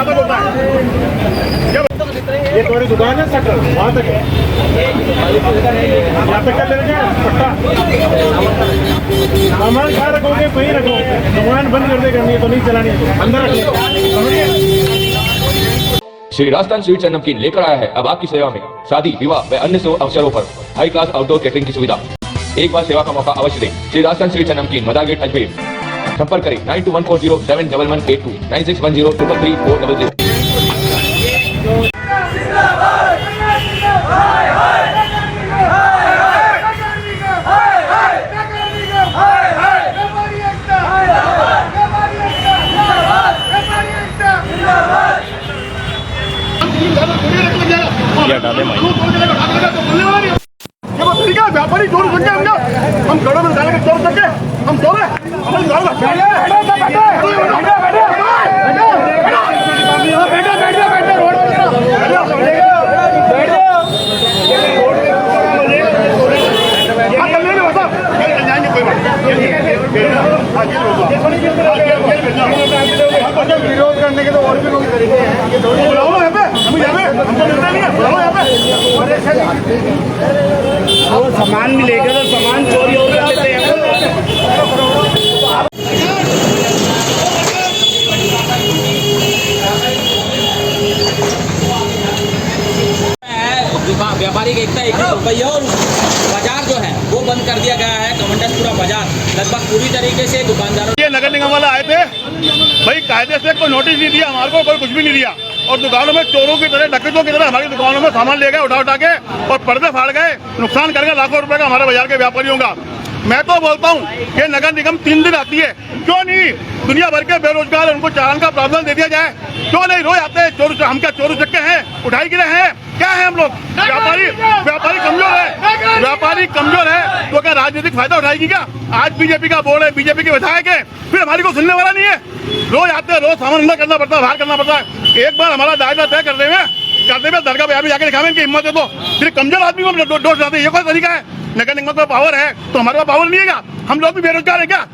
यहाँ तक होता है। ये तुम्हारी दुकान है, शटर वहाँ तक है, यहाँ तक कर लेंगे पट्टा। सामान कहाँ रखोगे, वहीं रखोगे, दुकान बंद कर दे, करनी है तो नहीं चलानी है, अंदर रखिए, समझिए। श्री राजस्थान स्वीट्स एंड नमकीन लेकर आया है अब आपकी सेवा में शादी, विवाह व अन्य शुभ अवसरों पर हाई क्लास आउटडोर कैटरिंग की सुविधा। एक बार सेवा का मौका अवश्य दें। श्री राजस्थान स्वीट्स एंड नमकीन, मदार गेट, अजमेर। संपर्क करें 9214071182 9610333400। व्यापारी चोर सके हम गड़ों में डालेंगे, चोर सके हम चोर है, विरोध करने के तो और भी लोग तरीके हैं। वो सामान भी लेकर तो सामान चोरी हो गया लेते हैं। व्यापारिक एकता एक रुपये और बाजार जो है वो बंद कर दिया गया है। कमंडसपुरा बाजार लगभग पूरी तरीके से दुकानदारों, ये नगर निगम वाला आए थे भाई, कायदे से कोई नोटिस नहीं दिया हमारे को, कोई कुछ भी नहीं दिया, और दुकानों में चोरों की तरह, डकैतों की तरह हमारी दुकानों में सामान ले गए उठा के, और पर्दे फाड़ गए, नुकसान कर गए लाखों रुपए का हमारे बाजार के व्यापारियों का। मैं तो बोलता हूँ कि नगर निगम 3 दिन आती है, क्यों नहीं दुनिया भर के बेरोजगार उनको चालान का प्रावधान दे दिया जाए? क्यों नहीं रोज आते हैं चोर? हम क्या चोर चक्के हैं, उठाई गिरे हैं, क्या है हम लोग? व्यापारी कमजोर है, व्यापारी कमजोर है तो क्या राजनीतिक फायदा उठाएगी क्या? आज बीजेपी का बोर्ड है, बीजेपी के विधायक है, फिर हमारी को सुनने वाला नहीं है। रोज आते हैं, रोज सामान अंदर करना पड़ता है, बाहर करना पड़ता है। एक बार हमारा दायरा तय करने में दरगाह पे जाके दिखावे, इनकी हिम्मत है तो फिर कमजोर आदमी को दोष डालते हैं। ये कोई तरीका है? नगर निगम का पावर है तो हमारे पास पावर नहीं है क्या? हम लोग भी बेरोजगार है क्या?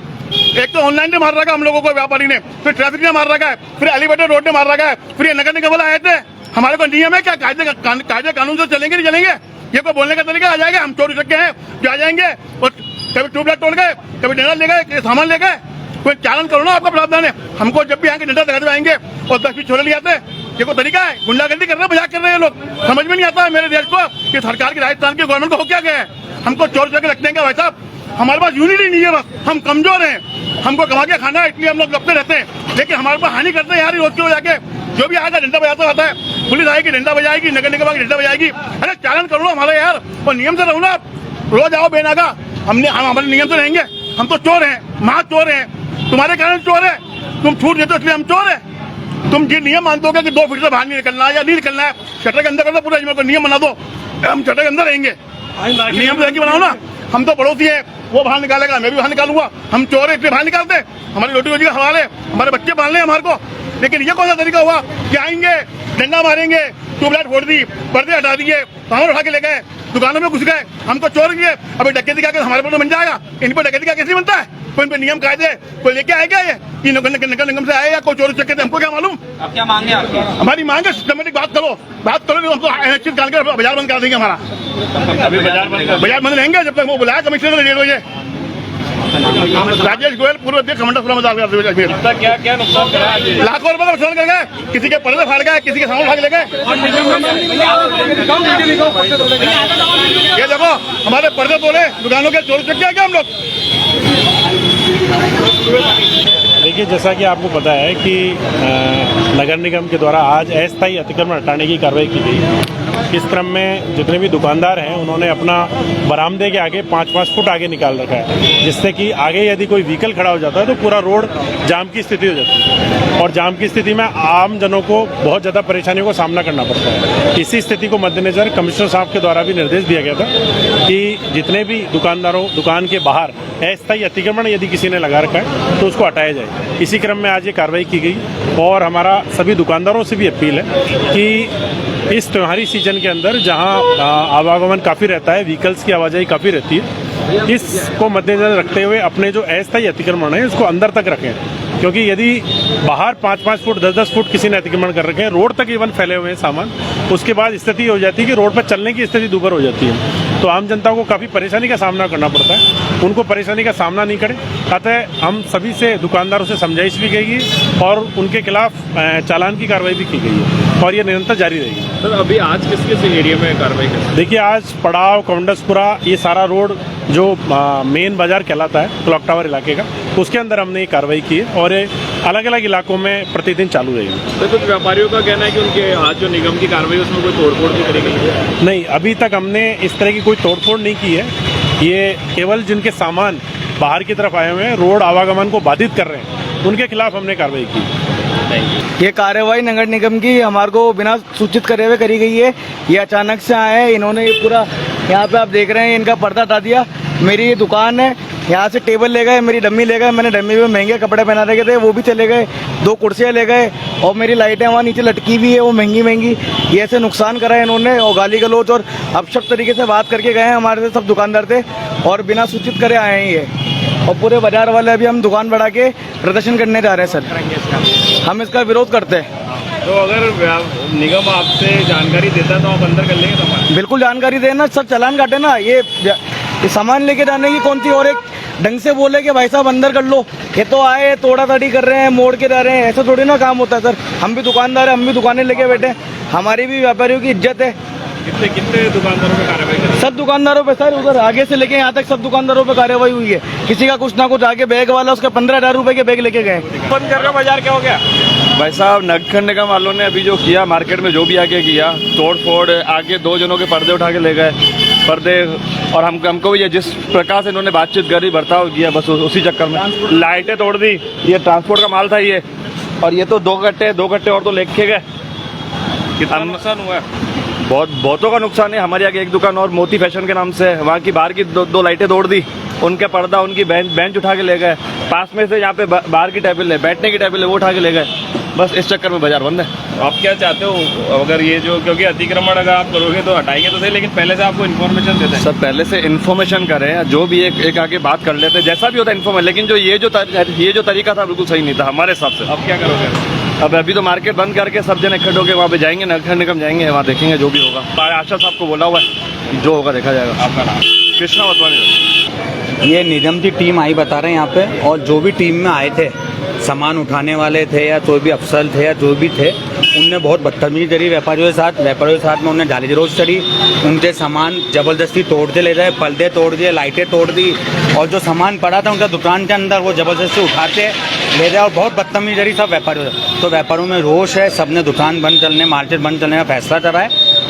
एक तो ऑनलाइन ने मार रखा हम लोगों को व्यापारी ने, फिर ट्रैफिक ने मार रखा है, फिर एलिवेटेड रोड ने मार रखा है, फिर ये नगर निगम वाला आए थे। हमारे को नियम है क्या? कायदे कानून से चलेंगे नहीं चलेंगे? ये कोई बोलने का तरीका? आ जाएगा हम चोरी चक्के हैं जो आ जाएंगे और कभी ट्यूबलाइट तोड़ गए, कभी डंडा ले गए, सामान ले गए। कोई चालन करो ना, आपका प्रावधान है। हमको जब भी आएंगे डंडा दिखाते आएंगे और 10 छोड़े ले जाते हैं। ये कोई तरीका है? गुंडागर्दी कर रहे हैं, मजाक कर रहे हैं लोग। समझ में नहीं आता है मेरे देश को कि सरकार की, राजस्थान की गवर्नमेंट को हो क्या गया है? हमको चोर चक्के रखते हैं क्या भाई साहब? हमारे पास यूनिटी नहीं है, बस हम कमजोर हैं, हमको कमा के खाना है, इसलिए हम लोग लपटे रहते हैं, लेकिन हमारे पास हानि करते हैं यार रोज के जाके। जो भी आएगा डंडा बजाता रहता है, पुलिस आएगी डंडा बजाएगी, नगर निगम आएगी डंडा बजाएगी। अरे चालन करो हमारा यार, और नियम से रहो ना आप। रोज आओ बेनागा, हम हमारे नियम से रहेंगे। हम तो चोर हैं, महा चोर हैं, तुम्हारे कारण चोर है। तुम छूट देते हो इसलिए हम चोर है। तुम ये नियम मानते हो कि 2 फीट से बाहर नहीं निकलना है या नहीं निकलना है, शटर के अंदर कर दो, पूरा अजमेर को नियम बना दो, हम शटर के अंदर रहेंगे। नियम से बनाओ ना। हम तो पड़ोसी है, वो बाहर निकालेगा, मैं भी बाहर निकालूंगा। हम चोर है इसलिए बाहर निकालते, हमारी रोटी रोजी का सवाल है, हमारे बच्चे पालने हमारे को। लेकिन ये कौन सा तरीका हुआ कि आएंगे डंडा मारेंगे, ट्यूबलाइट फोड़ दी, पर्दे हटा दिए, सामान उठा के ले गए, दुकानों में घुस गए, हमको चोर किए। अभी डकैती का केस हमारे पर तो बन जाएगा, इन पर डकैती का केस नहीं बनता है? कोई इन पे नियम कायदे कोई लेके आएगा? ये नगर निगम से आए या कोई चोरी चक्के थे, हमको क्या मालूम? अब क्या मांगे आपकी? हमारी मांग है सिस्टमेटिक बात करो हमको निश्चित करके बाजार बंद कर देंगे हमारा। अभी बाजार बंद रहेंगे जब तक वो बुलाया कमिश्नर ने 1:30 बजे। राजेश गोयल पूर्व अध्यक्ष कमंडसपुरा मदार गेट। क्या नुकसान करा? लाखों रुपए का नुकसान कर गए, किसी के पर्दे फाड़ गए, किसी के सामान भाग ले गए। ये देखो हमारे पर्दे तोड़े, दुकानों के चोरी चक्के क्या हम लोग? देखिए, जैसा कि आपको पता है कि नगर निगम के द्वारा आज अस्थायी अतिक्रमण हटाने की कार्रवाई की गई। इस क्रम में जितने भी दुकानदार हैं उन्होंने अपना बरामदे के आगे 5-5 फुट आगे निकाल रखा है, जिससे कि आगे यदि कोई व्हीकल खड़ा हो जाता है तो पूरा रोड जाम की स्थिति हो जाती है, और जाम की स्थिति में आम जनों को बहुत ज़्यादा परेशानियों का सामना करना पड़ता है। इसी स्थिति को मद्देनजर कमिश्नर साहब के द्वारा भी निर्देश दिया गया था कि जितने भी दुकानदारों दुकान के बाहर अस्थायी अतिक्रमण यदि किसी ने लगा रखा है तो उसको हटाया जाए। इसी क्रम में आज ये कार्रवाई की गई, और हमारा सभी दुकानदारों से भी अपील है कि इस त्योहारी सीजन के अंदर जहां आवागमन काफ़ी रहता है, व्हीकल्स की आवाजाही काफ़ी रहती है, इसको मद्देनजर रखते हुए अपने जो अस्थायी अतिक्रमण है इसको अंदर तक रखें क्योंकि यदि बाहर 5-5 फुट 10-10 फुट किसी ने अतिक्रमण कर रखे हैं, रोड तक इवन फैले हुए हैं सामान, उसके बाद स्थिति हो जाती है कि रोड पर चलने की स्थिति दुभर हो जाती है। तो आम जनता को काफ़ी परेशानी का सामना करना पड़ता है, उनको परेशानी का सामना नहीं करें। अतः हम सभी से, दुकानदारों से समझाइश भी गई है और उनके खिलाफ चालान की कार्रवाई भी की गई है और ये निरंतर जारी रहेगी। सर अभी आज किस किस एरिया में कार्रवाई कर? देखिए, आज पड़ाव, कमंडसपुरा, ये सारा रोड जो मेन बाजार कहलाता है क्लॉक टावर इलाके का, उसके अंदर हमने ये कार्रवाई की है और ये अलग अलग इलाकों में प्रतिदिन चालू रहेगी। तो कुछ व्यापारियों का कहना है कि उनके आज जो निगम की कार्रवाई उसमें कोई तोड़फोड़ नहीं करी गई है? नहीं, अभी तक हमने इस तरह की कोई तोड़फोड़ नहीं की है। ये केवल जिनके सामान बाहर की तरफ आए हुए हैं, रोड आवागमन को बाधित कर रहे हैं, उनके खिलाफ हमने कार्रवाई की। ये कार्रवाई नगर निगम की हमारे को बिना सूचित करे हुए करी गई है। ये अचानक से आए हैं, इन्होंने ये पूरा यहाँ पे आप देख रहे हैं इनका पर्दा हटा दिया। मेरी ये दुकान है, यहाँ से टेबल ले गए, मेरी डम्मी ले गए, मैंने डम्मी में महंगे कपड़े पहना रखे थे वो भी चले गए, 2 कुर्सियाँ ले गए और मेरी लाइटें वहाँ नीचे लटकी हुई है वो महंगी महंगी। ये ऐसे नुकसान करा है इन्होंने और गाली गलौज और अपशब्द तरीके से बात करके गए हैं। हमारे से सब दुकानदार थे और बिना सूचित करे आए हैं ये, और पूरे बाजार वाले अभी हम दुकान बढ़ा के प्रदर्शन करने जा रहे हैं सर। हम इसका विरोध करते हैं। तो अगर निगम आपसे जानकारी देता है तो आप अंदर कर लेंगे सामान? बिल्कुल जानकारी देना सर, चालान काटे ना। ये सामान लेके जाने की कौन सी, और एक ढंग से बोले कि भाई साहब अंदर कर लो। ये तो आए तोड़ा ताड़ी कर रहे हैं, मोड़ के जा रहे हैं, ऐसा थोड़ी ना काम होता है सर। हम भी दुकानदार हैं, हम भी दुकानें लेके बैठे हैं, हमारी भी व्यापारियों की इज्जत है। कितने कितने दुकानदारों पर कार्रवाई करें? सब दुकानदारों पे सर, उधर आगे से लेके यहाँ तक सब दुकानदारों पे कार्रवाई हुई है। किसी का कुछ ना कुछ आगे बैग वाला उसका 15,000 रुपए के बैग लेके गए। बंद कर रहा बाजार, क्या हो गया? भाई साहब, नगर निगम वालों ने अभी जो किया मार्केट में, जो भी आगे किया तोड़ फोड़, आगे 2 जनों के पर्दे उठा के ले गए पर्दे, और हमको भी ये जिस प्रकार से इन्होंने बातचीत करी, बर्ताव किया, बस उसी चक्कर में लाइटें तोड़ दी। ये ट्रांसपोर्ट का माल था ये, और ये तो 2 कट्टे और तो लेके गए। कितना नुकसान हुआ? बहुतों का नुकसान है। हमारे आगे एक दुकान और मोती फैशन के नाम से, वहाँ की बाहर की दो लाइटें तोड़ दी, उनके पर्दा, उनकी बेंच उठा के ले गए। पास में से यहाँ पे बाहर की टेबल है, बैठने की टेबल है, वो उठा के ले गए। बस इस चक्कर में बाजार बंद है। आप क्या चाहते हो अगर ये जो, क्योंकि अतिक्रमण अगर आप करोगे तो हटाएंगे तो सही, लेकिन पहले से आपको इन्फॉर्मेशन देते हैं? सर पहले से इन्फॉर्मेशन करें, जो भी एक आगे बात कर लेते हैं, जैसा भी होता है इन्फॉर्मेशन, लेकिन जो ये जो तरीका था बिल्कुल सही नहीं था हमारे हिसाब से। अब क्या करोगे? अब अभी तो मार्केट बंद करके सब जन इकट्ठे होकर वहाँ पे जाएंगे, नगर निगम जाएंगे, वहाँ देखेंगे जो भी होगा। आशा साहब को बोला हुआ है, जो होगा देखा जाएगा। आपका नाम? कृष्णा वतवानी। ये निगम की टीम आई बता रहे हैं यहाँ पे, और जो भी टीम में आए थे, सामान उठाने वाले थे या कोई भी अफसर थे या जो भी थे, उनने बहुत बदतमीजी करी व्यापारियों के साथ में उन्हें गाली गलौज करी। उनके सामान ज़बरदस्ती तोड़ते ले रहे, पर्दे तोड़ दिए, लाइटें तोड़ दी, और जो सामान पड़ा था उनका दुकान के अंदर वो ज़बरदस्ती उठाते ले रहे और बहुत बदतमीजी करी सब व्यापारियों से। तो व्यापारियों में रोष है, सबने दुकान बंद करने, मार्केट बंद करने का फैसला करा है,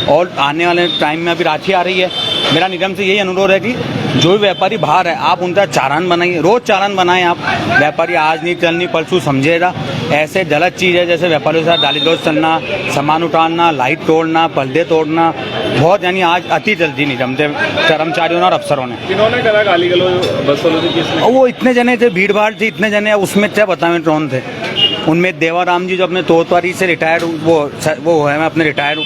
और आने वाले टाइम में अभी राखी आ रही है। मेरा निगम से यही अनुरोध है कि जो भी व्यापारी बाहर है, आप उनका चालान बनाइए, रोज़ चालान बनाएं आप। व्यापारी आज नहीं कल नहीं परसों समझेगा। ऐसे गलत चीज़ है जैसे व्यापारियों के साथ गाली गलौज करना, सामान उठाना, लाइट तोड़ना, पर्दे तोड़ना, बहुत यानी आज अति जल्दी निगम से कर्मचारियों ने और अफसरों ने। किन्होंने करा गाली गलौज, बदसलूकी किसने? और वो इतने जने थे, भीड़ भाड़ थी, इतने जने, उसमें क्या बताएं कौन थे। उनमें देवाराम जी जो अपने तोतवारी से रिटायर, वो है, मैं अपने रिटायर,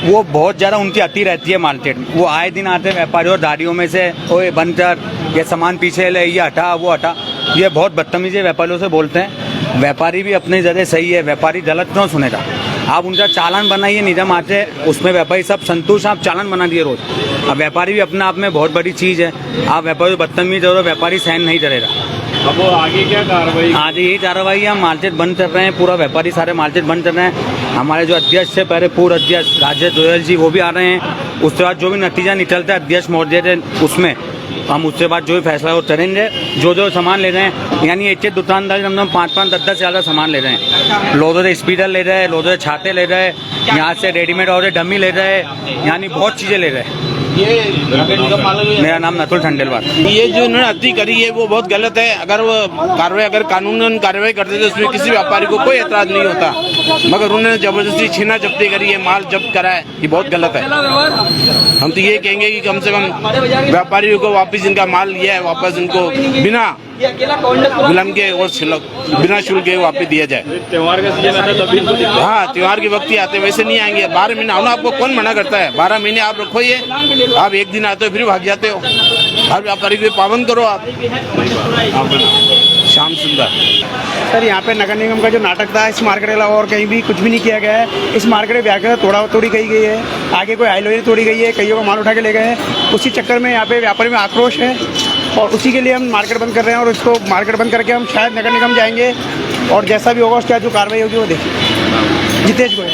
वो बहुत ज़्यादा उनकी अति रहती है मार्केट में। वो आए दिन आते व्यापारियों और दाढ़ियों में से, ओए बंद कर, ये सामान पीछे ले, ये हटा वो हटा, ये बहुत बदतमीजी व्यापारियों से बोलते हैं। व्यापारी भी अपनी जगह सही है, व्यापारी गलत क्यों सुनेगा। आप उनका चालान बनाइए, निगम आते उसमें व्यापारी सब संतुष्ट, आप चालान बना दिए रोज़। अब व्यापारी भी अपने आप में बहुत बड़ी चीज़ है। आप व्यापारी बदतमीजी करो, व्यापारी सहन नहीं करेगा। अब वो आगे क्या कार्रवाई? आगे यही कार्रवाई है, हम मार्केट बंद कर रहे हैं, पूरा व्यापारी सारे मार्केट बंद कर रहे हैं। हमारे जो अध्यक्ष थे पहले, पूर्व अध्यक्ष राजेश गोयल जी, वो भी आ रहे हैं। उसके बाद जो भी नतीजा निकलता है अध्यक्ष महोदय थे उसमें, हम उसके बाद जो भी फैसला वो करेंगे। जो सामान ले रहे हैं, यानी एक दुकानदार हम 5-5, 10-10 ज़्यादा सामान ले रहे हैं। लोगों से स्पीकर ले रहे हैं, लोगों से छाते ले रहे हैं, यहाँ से रेडीमेड और डमी ले रहे हैं, यानी बहुत चीज़ें ले रहे हैं। मेरा नाम नकुल ठंडेलवाल। ये जो इन्होंने अति करी है वो बहुत गलत है। अगर वो कार्रवाई, अगर कानूनन कार्रवाई करते तो उसमें किसी व्यापारी को कोई एतराज नहीं होता, मगर उन्होंने जबरदस्ती छीना जब्ती करी है, माल जब्त करा है, ये बहुत गलत है। हम तो ये कहेंगे कि कम से कम व्यापारियों को वापस इनका माल लिया है, वापस इनको बिना ये अकेला कॉन्डक्ट विलम्ब के और बिना शुल्क के वहाँ पे दिया जाए। त्योहार का सीजन आता है तभी इनको दिक्कत। हाँ, त्योहार के वक्त ही आते, वैसे नहीं आएंगे। 12 महीने आओ ना, आपको कौन मना करता है? 12 महीने आप रखो ये, आप एक दिन आते हो फिर भाग जाते हो। हर व्यापारी को पाबंद करो आप। श्याम सुंदर। सर यहाँ पे नगर निगम का जो नाटक था, इस मार्केट के अलावा और कहीं भी कुछ भी नहीं किया गया है। इस मार्केट में व्यापार तोड़ा तोड़ी की गई है, आगे कोई हाईलोरी तोड़ी गई है, कईयों का माल उठा के ले गए हैं। उसी चक्कर में यहाँ पे व्यापारी में आक्रोश है और उसी के लिए हम मार्केट बंद कर रहे हैं। और इसको मार्केट बंद करके हम शायद नगर निगम जाएंगे और जैसा भी होगा उसके बाद जो कार्रवाई होगी वो देखिए। जितेश गोयल।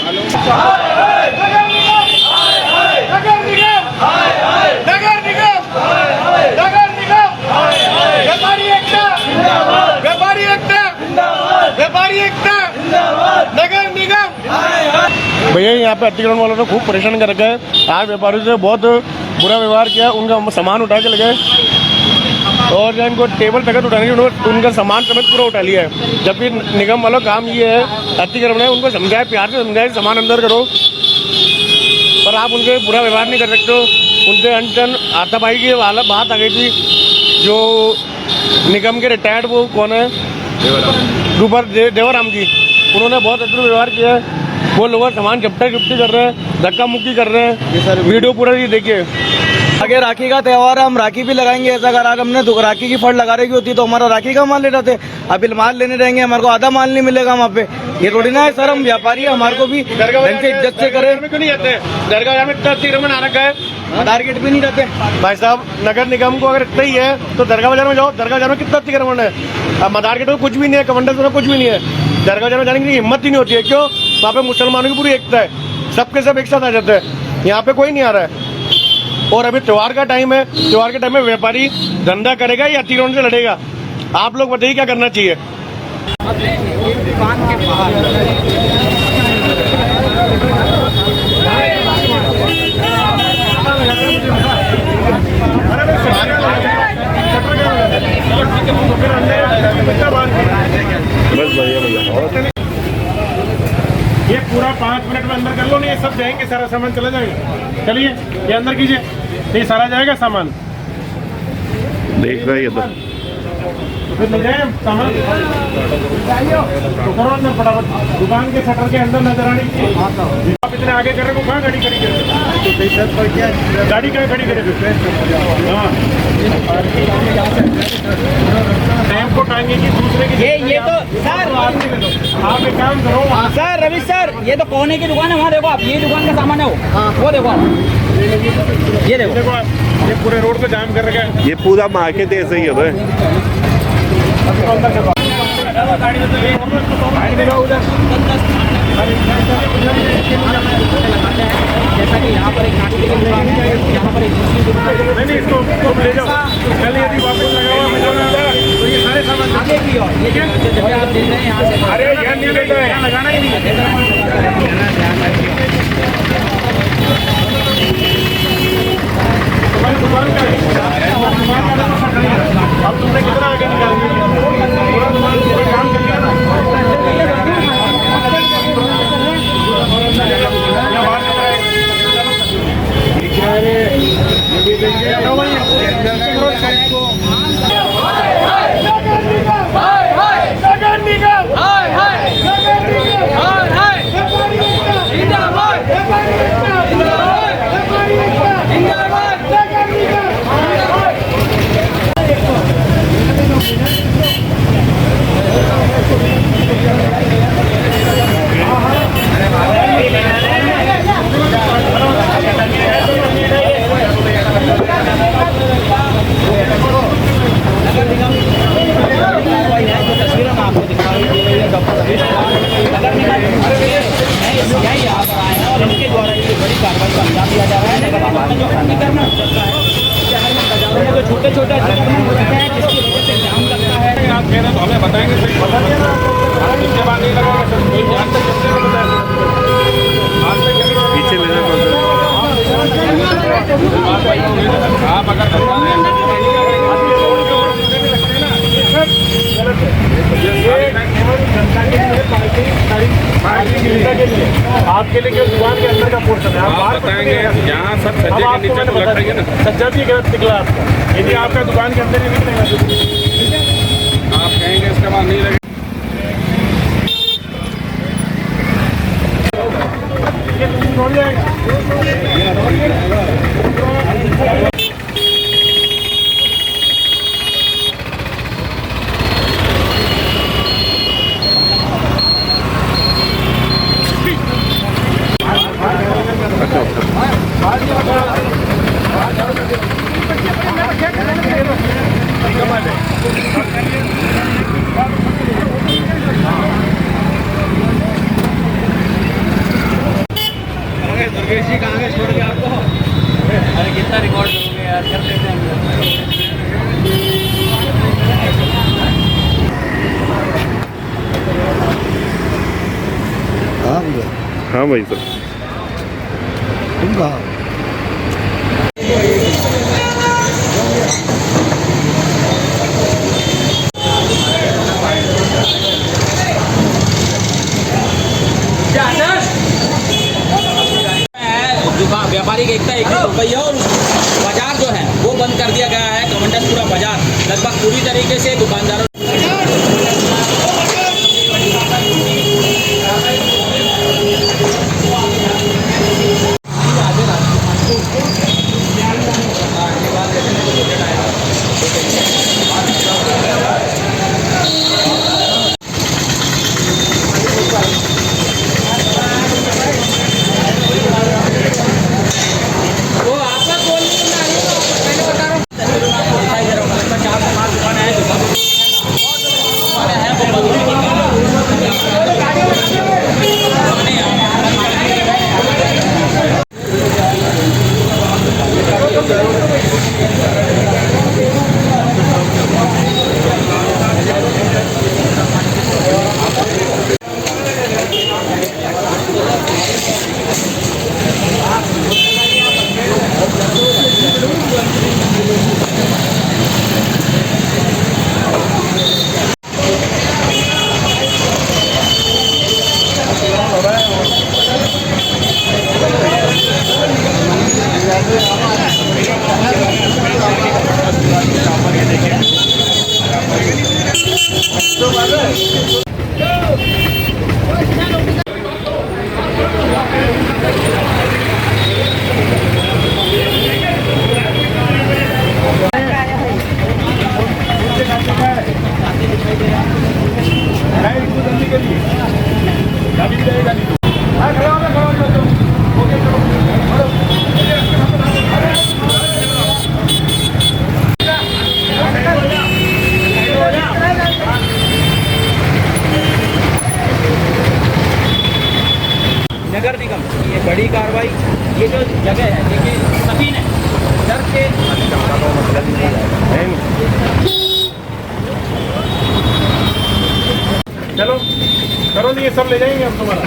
भैया यहाँ पे अतिक्रमण वालों ने खूब परेशान कर रखा है। आज व्यापारियों से बहुत बुरा व्यवहार किया, उनका सामान उठा के लगे और जब इनको टेबल तक उठाने की उनका सामान समेत पूरा उठा लिया है। जबकि निगम वालों का काम ये है, अतिक्रमण है, उनको समझाए, प्यार से समझाए, सामान अंदर करो, पर आप उनके बुरा व्यवहार नहीं कर सकते हो। उनसे अनशन हाथापाई की बात आ गई थी। जो निगम के रिटायर्ड वो कौन है, देवराम जी, उन्होंने बहुत अच्छा व्यवहार किया है। वो लोग सामान झपटा झपटी कर रहे हैं, धक्का मुक्की कर रहे हैं। वीडियो पूरा ये देखिए। आगे राखी का त्यौहार है, हम राखी भी लगाएंगे। ऐसा अगर आज हमने राखी की फट लगा रही होती तो हमारा राखी का माल ले रहे थे, अभी माल लेने रहेंगे हमारे को आधा माल नहीं मिलेगा वहाँ पे। ये थोड़ी ना है सर, हम व्यापारी हमारे को भी ढंग से इज्जत से करें। क्यों नहीं जाते? दरगाह में इतना अतिक्रमण आ रखा है, आधार गेट भी नहीं रहते। भाई साहब, नगर निगम को अगर इतना ही है तो दरगाह बाजार में जाओ। दरगाह बाजार में कितना अतिक्रमण है? अब मदार गेट में कुछ भी नहीं है, कमंडल में कुछ भी नहीं है। दरगाह बाजार में जाने की हिम्मत ही नहीं होती है। क्यों? वहाँ पे मुसलमानों की पूरी एकता है, सबके सब एक साथ आ जाते हैं। यहाँ पे कोई नहीं आ रहा है। और अभी त्योहार का टाइम है, त्योहार के टाइम में व्यापारी धंधा करेगा या अतिक्रमण से लड़ेगा? आप लोग बताइए क्या करना चाहिए? दुकान के बाहर बस भैया ये पूरा 5 मिनट में अंदर कर लो। नहीं ये सब जाएंगे, सारा सामान चला जाएगा। चलिए ये अंदर कीजिए, ये सारा जाएगा सामान। देख रहा है ये तो फिर ले जाए सामान तो करो अंदर फटाफट। दुकान के शटर के अंदर नजर आने की। आप इतने आगे कर रहे हो, कहाँ गाड़ी खड़ी करे? गाड़ी कहाँ खड़ी करे? हाँ, टाइम को टांगे की दूसरे की। ये तो सर आप एक काम करो सर, रवि सर, ये तो कोने की दुकान है, वहाँ देखो आप, ये दुकान का सामान है वो देखो आप, ये देखो आप, ये पूरे रोड को जाम कर रखा है। ये पूरा मार्केट ऐसे ही है। जैसा कि यहाँ पर एक नाटी की दुकान है, यहाँ पर एक दूसरी दुकान है। नहीं इसको ले जाओ। कल यदि वापस लगा हुआ तो ये सारे सामान आगे की ओर, ये जैसे आप देख रहे हैं यहाँ से। अरे यहाँ नहीं लेता है, यहाँ लगाना ही नहीं है। दुकान का अब तुमने कितना आगे निकाल दिया? पूरा दुकान कोई काम कर लिया ना। छोटे-छोटे जिसकी वजह से जाम लगता है। आप कह रहे हैं तो हमें बताएंगे, पता नहीं ना इसके बाद नहीं लगाएंगे। कोई ध्यान से पीछे लेना आप अगर आपके लिए क्या दुकान के अंदर का पोर्शन है? आप बताएंगे यहाँ सब सज्जे के नीचे तो लग रही है ना, सज्जा भी गलत निकला आपका। यदि आपका दुकान के अंदर ही निकलेगा हाँ भाई साहब। तुम कहाँ? दुकान व्यापारी एकता एक हो गई है और बाजार जो है वो बंद कर दिया गया है। कमंडसपुरा बाजार लगभग पूरी तरीके से दुकानदारों नगर निगम की ये बड़ी कार्रवाई, ये जो जगह है देखिए सभी ने डर के चलो करो, ये सब ले जाएंगे हम तुम्हारा।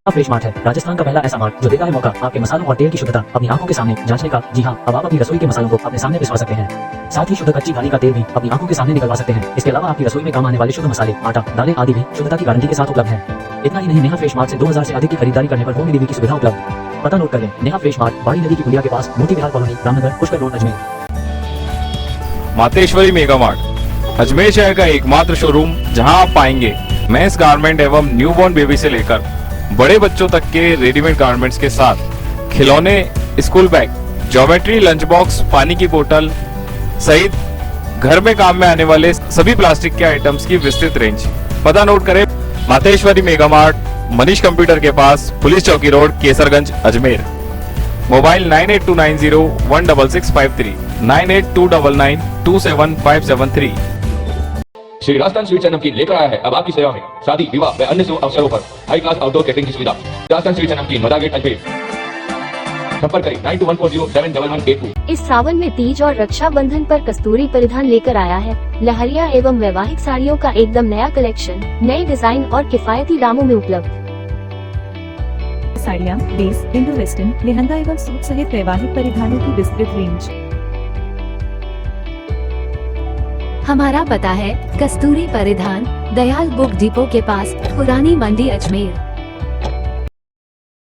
फ्रेश मार्ट है राजस्थान का पहला ऐसा मार्ट जो देता है मौका आपके मसालों और तेल की शुद्धता अपनी आंखों के सामने जांचने का। जी हां, अब आप अपनी रसोई के मसालों को अपने सामने पिसवा सकते हैं। साथ ही शुद्ध कच्ची घानी का तेल भी अपनी आंखों के सामने निकलवा सकते हैं। इसके अलावा आपकी रसोई में काम आने वाले शुद्ध मसाले, आटा, दालें आदि भी शुद्धता की गारंटी के साथ उपलब्ध है। इतना ही नहीं, नेहा फ्रेश मार्ट से 2000 से अधिक की खरीदारी करने पर होम डिलीवरी की सुविधा उपलब्ध। पता नोट कर लें, नेहा फ्रेश मार्ट बाड़ी नदी की पुलिया के पास, Moti Vihar colony, Ramnagar, Pushkar road, Ajmer. Mateshwari mega mart Ajmer शहर का एकमात्र शोरूम जहां आप पाएंगे मेंस गारमेंट एवं न्यूबॉर्न बेबी से लेकर बड़े बच्चों तक के रेडीमेड गारमेंट्स के साथ खिलौने, school bag, geometry, lunch box, पानी की बोतल सहित घर में काम में आने वाले सभी प्लास्टिक के आइटम्स की विस्तृत रेंज। पता नोट करें, Mateshwari mega Mart, Manish Computer के पास, पुलिस चौकी road, Kesarganj, Ajmer. Mobile 9829016653, 9829927573। Shri Rajasthan Sweets and namkeen लेकर आया है अब आपकी सेवा में शादी, विवाह व अन्य शुभ अवसरों पर हाई क्लास आउटडोर कैटरिंग की सुविधा। राजस्थान स्वीट्स एंड नमकीन, मदा गेट, अजमेर। संपर्क करें 9214071182। इस सावन में तीज और रक्षाबंधन पर कस्तूरी परिधान लेकर आया है लहरिया एवं वैवाहिक साड़ियों का एकदम नया कलेक्शन, नए डिजाइन और किफायती दामों में उपलब्ध। साड़ियाँ, लेस, इंडो वेस्टर्न, लेहंगा एवं सूट सहित वैवाहिक परिधानों की विस्तृत रेंज। हमारा पता है कस्तूरी परिधान, दयाल बुक डिपो के पास, पुरानी मंडी, अजमेर।